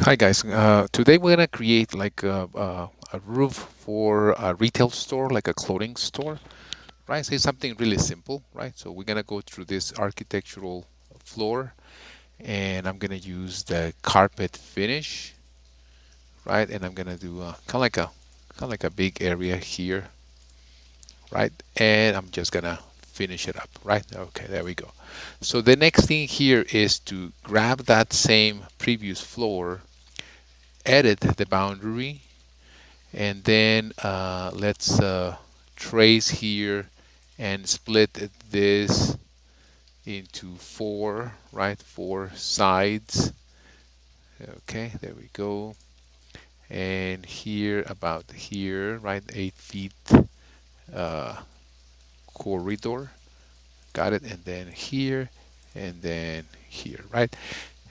Hi guys, today we're gonna create like a roof for a retail store, like a clothing store, right? So it's something really simple, right? So we're gonna go through this architectural floor, and I'm gonna use the carpet finish, right? And I'm gonna do kind of like a big area here, right? And I'm just gonna finish it up, right? Okay, there we go. So the next thing here is to grab that same previous floor, edit the boundary, and then let's trace here and split this into four, right? Four sides. Okay, there we go. And here, about here, right? 8 feet uh, corridor. Got it. And then here, and then here, right?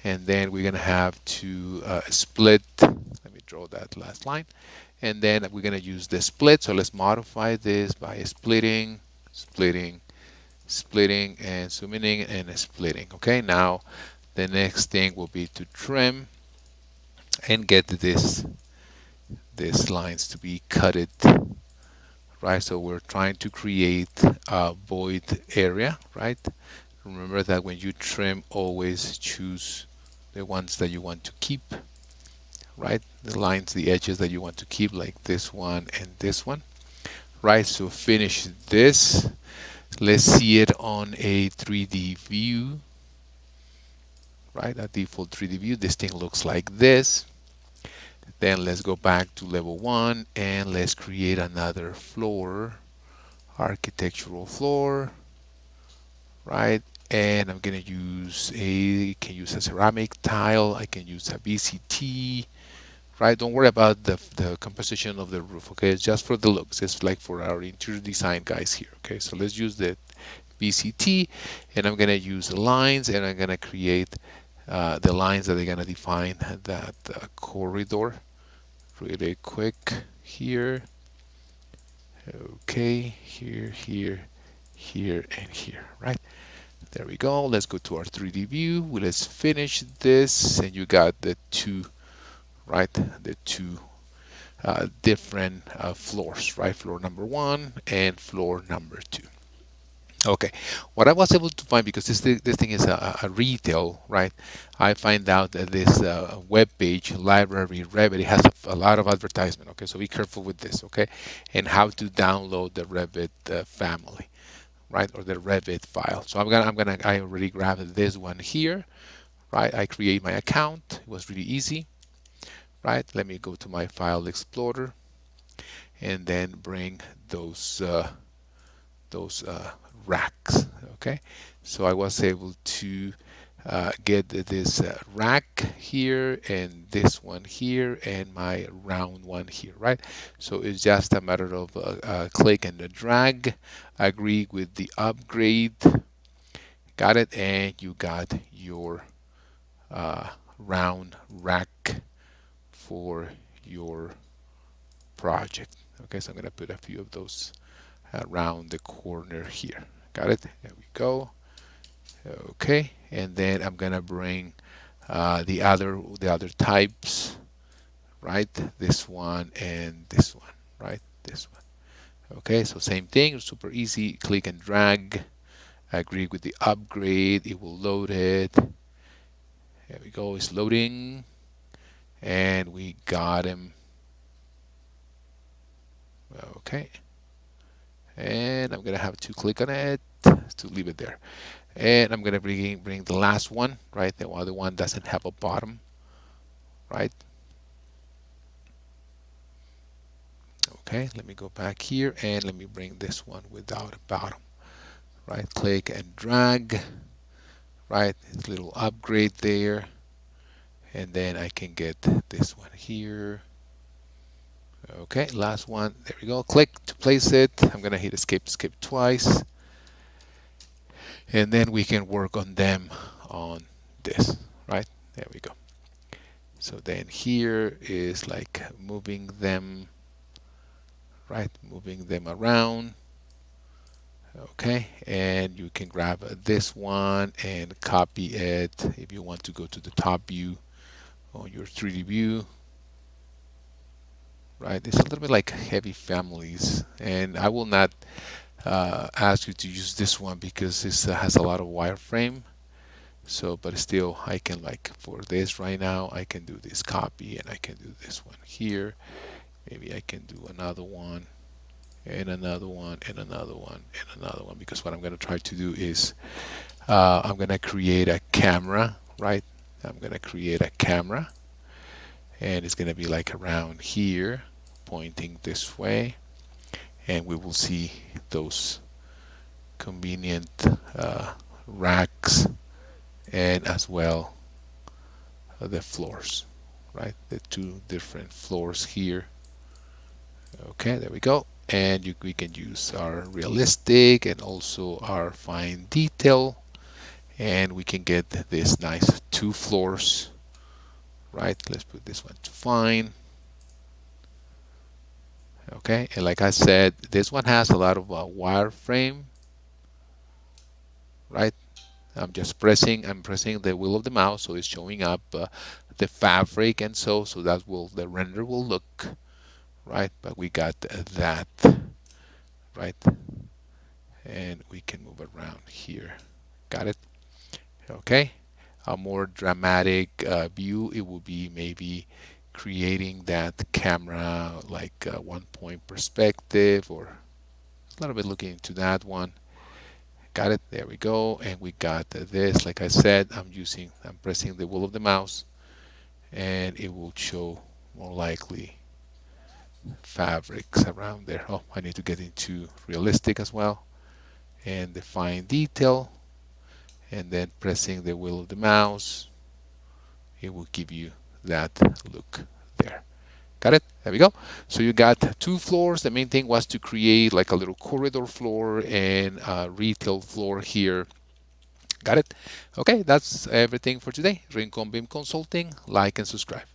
And then we're gonna have to split. Let me draw that last line. And then we're gonna use the split. So let's modify this by splitting, splitting, splitting, and zooming in and splitting. Okay, now the next thing will be to trim and get these lines to be cutted, right? So we're trying to create a void area, right? Remember that when you trim, always choose the ones that you want to keep, right? The lines, the edges that you want to keep, like this one and this one, right? So finish this. Let's see it on a 3D view, right? A default 3D view. This thing looks like this. Then let's go back to level one and let's create another floor, architectural floor, right? And I'm gonna use can use a ceramic tile. I can use a VCT, right? Don't worry about the composition of the roof, okay? It's just for the looks. It's like for our interior design guys here, okay? So let's use the VCT, and I'm gonna use the lines, and I'm gonna create the lines that are gonna define that corridor really quick here. Okay, here, here, here, and here, right? There we go. Let's go to our 3D view. Let's finish this, and you got the two, right? The two different floors, right? Floor number one and floor number two. Okay, what I was able to find, because this thing is a retail, right? I find out that this web page library Revit has a lot of advertisement. Okay, so be careful with this. Okay, and how to download the Revit family, right, or the Revit file. So I already grabbed this one here, right? I create my account. It was really easy, right? Let me go to my file explorer and then bring those racks. Okay, so I was able to get this rack here and this one here and my round one here, right? So it's just a matter of click and drag, agree with the upgrade, got it, and you got your uh, round rack for your project. Okay, so I'm gonna put a few of those around the corner here. Got it? There we go. Okay, and then I'm gonna bring the other types, right? This one and this one, right? This one. Okay, so same thing, super easy. Click and drag. Agree with the upgrade. It will load it. There we go. It's loading, and we got him. Okay, and I'm gonna have to click on it to leave it there. And I'm gonna bring the last one, right? The other one doesn't have a bottom, right? Okay, let me go back here and let me bring this one without a bottom. Right click and drag, right? It's a little upgrade there. And then I can get this one here. Okay, last one. There we go. Click to place it. I'm gonna hit escape twice. And then we can work on them on this, right? There we go. So then here is like moving them, right? Moving them around. Okay, and you can grab this one and copy it if you want to go to the top view on your 3D view, right? It's a little bit like heavy families, and I will not ask you to use this one because this has a lot of wireframe. So, but still, I can, like, for this right now, I can do this copy, and I can do this one here. Maybe I can do another one, and another one, and another one, and another one, because what I'm going to try to do is I'm going to create a camera, right? I'm going to create a camera, and it's going to be like around here, pointing this way, and we will see those convenient racks, and as well the floors, right? The two different floors here. Okay, there we go. And we can use our realistic and also our fine detail, and we can get this nice two floors, right? Let's put this one to fine. Okay, and like I said, this one has a lot of wireframe, right? I'm pressing the wheel of the mouse, so it's showing up the fabric, and so that will, the render will look, right? But we got that, right? And we can move around here. Got it? Okay. A more dramatic view, it will be maybe creating that camera like one point perspective, or a little bit looking into that one. Got it? There we go. And we got this. Like I said, I'm pressing the wheel of the mouse, and it will show more likely fabrics around there. Oh, I need to get into realistic as well, and define detail, and then pressing the wheel of the mouse, it will give you that look there. Got it? There we go. So you got two floors. The main thing was to create like a little corridor floor and a retail floor here. Got it? Okay, that's everything for today. Rincon Beam Consulting. Like and subscribe.